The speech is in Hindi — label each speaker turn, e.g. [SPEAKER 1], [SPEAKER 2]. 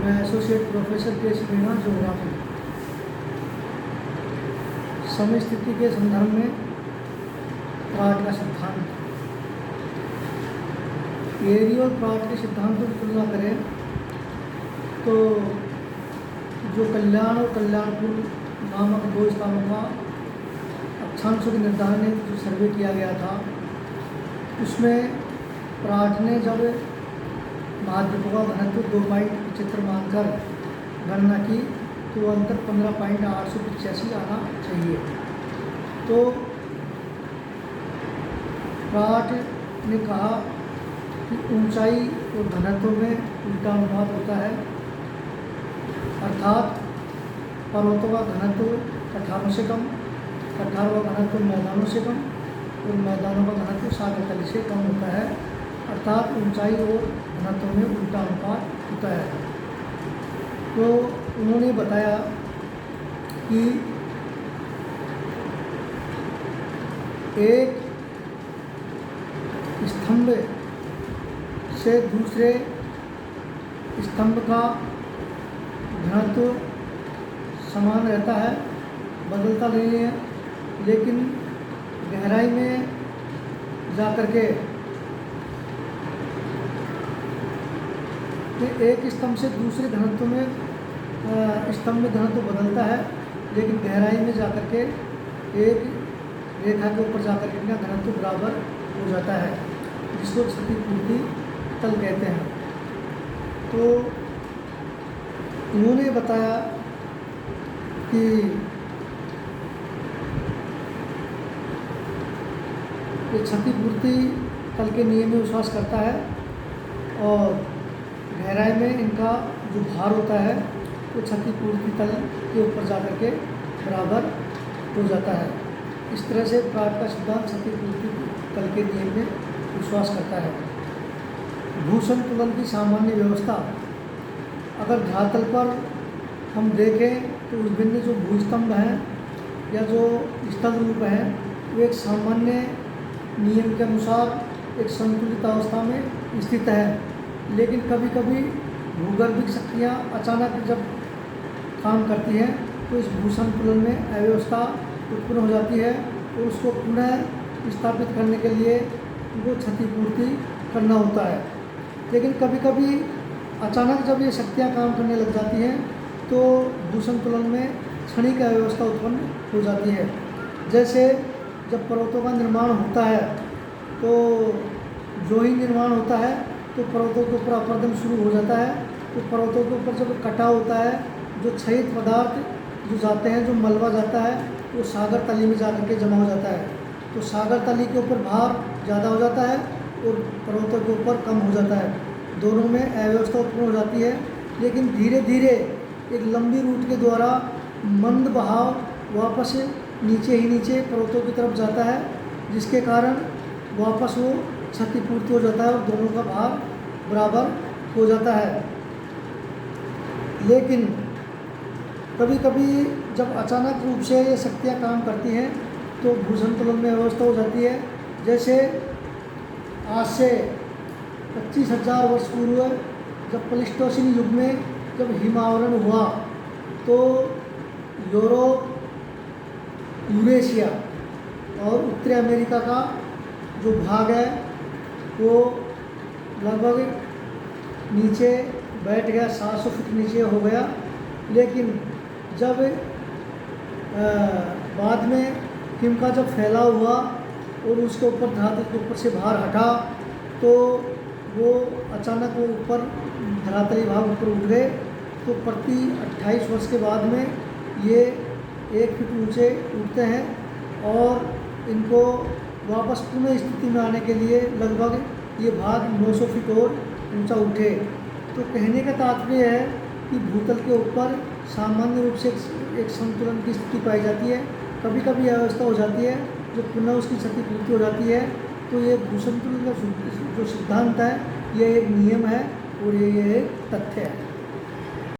[SPEAKER 1] मैं associate professor KC. Meena, geography. समय स्थिति के संदर्भ में प्राट का सिद्धांत। एरी और प्राट के सिद्धांतों की तुलना करें तो जो कल्याण और कल्याणपुर नामक दो स्थानों का अक्षांशों के निर्धारण ने जो सर्वे किया गया था, उसमें प्राट ने जब महाद्वीपों का घनत्व 2.75 मानकर गणना की तो वो अंतर 15.885 आना चाहिए। तो प्राट ने कहा कि ऊंचाई और घनत्व में उल्टा अनुपात होता है, अर्थात पर्वतों का घनत्व कठारों से कम, कठारों का घनत्व मैदानों से कम और मैदानों का घनत्व सागर तली से कम होता है, अर्थात ऊंचाई और घनत्व में उल्टा अनुपात होता है। तो उन्होंने बताया कि एक स्तंभ से दूसरे स्तंभ का घनत्व समान रहता है, बदलता नहीं है, लेकिन गहराई में जाकर के एक स्तंभ से दूसरे घनत्व में स्तंभ में घनत्व बदलता है, लेकिन गहराई में जाकर के एक रेखा के ऊपर जाकर के इनका घनत्व बराबर हो जाता है, जिसको क्षतिपूर्ति तल कहते हैं। तो उन्होंने बताया कि ये क्षतिपूर्ति तल के नियम में विश्वास करता है और गहराई में इनका जो भार होता है वो क्षतिपूर्ति तल के ऊपर जाकर के बराबर हो जाता है। इस तरह से प्राट का सिद्धांत क्षतिपूर्ति तल के नियम में विश्वास करता है। भूसंतुलन की सामान्य व्यवस्था, अगर धरातल पर हम देखें तो विभिन्न जो भूस्तंभ हैं या जो स्थल रूप हैं वो एक सामान्य नियम के अनुसार एक संतुलित अवस्था में स्थित है, लेकिन कभी कभी भूगर्भिक शक्तियाँ अचानक जब काम करती हैं तो इस भूसंतुलन में अव्यवस्था उत्पन्न हो जाती है और उसको पुनः स्थापित करने के लिए वो क्षतिपूर्ति करना होता है। लेकिन कभी कभी अचानक जब ये शक्तियाँ काम करने लग जाती हैं तो भूसंतुलन में क्षणिक अव्यवस्था उत्पन्न हो जाती है। जैसे जब पर्वतों का निर्माण होता है तो जो ही निर्माण होता है तो पर्वतों के ऊपर अपरदन शुरू हो जाता है। तो पर्वतों के ऊपर जब कटाव होता है, जो क्षयित पदार्थ जो जाते हैं, जो मलबा जाता है, वो सागर तली में जाकर के जमा हो जाता है। तो सागर तली के ऊपर भार ज़्यादा हो जाता है और पर्वतों के ऊपर कम हो जाता है। दोनों में अव्यवस्था उत्पन्न हो जाती है, लेकिन धीरे धीरे एक लंबी रूट के द्वारा मंद बहाव वापस नीचे ही नीचे पर्वतों की तरफ जाता है, जिसके कारण वापस वो क्षतिपूर्ति हो जाता है और दोनों का भार बराबर हो जाता है। लेकिन कभी कभी जब अचानक रूप से ये शक्तियाँ काम करती हैं तो भूसंतुलन में अवस्था हो जाती है। जैसे आज से 25,000 वर्ष पूर्व जब प्लेस्टोसीन युग में जब हिमावरण हुआ तो यूरोप, यूरेशिया और उत्तरी अमेरिका का जो भाग है वो लगभग नीचे बैठ गया, 700 फुट नीचे हो गया। लेकिन जब बाद में हिम का जब फैलाव हुआ और उसके ऊपर धरातल के ऊपर से भार हटा तो वो अचानक वो ऊपर धरातली भाग ऊपर उठ गए। तो प्रति 28 वर्ष के बाद में ये 1 फीट ऊंचे उठते हैं और इनको वापस पुनः स्थिति में आने के लिए लगभग ये भाग 900 फीट और ऊंचा उठे। तो कहने का तात्पर्य है कि भूतल के ऊपर सामान्य रूप से एक संतुलन की स्थिति पाई जाती है। कभी कभी अवस्था हो जाती है जो पुनः उसकी क्षतिपूर्ति हो जाती है। तो ये भूसंतुलन का जो सिद्धांत है ये एक नियम है और ये एक तथ्य है।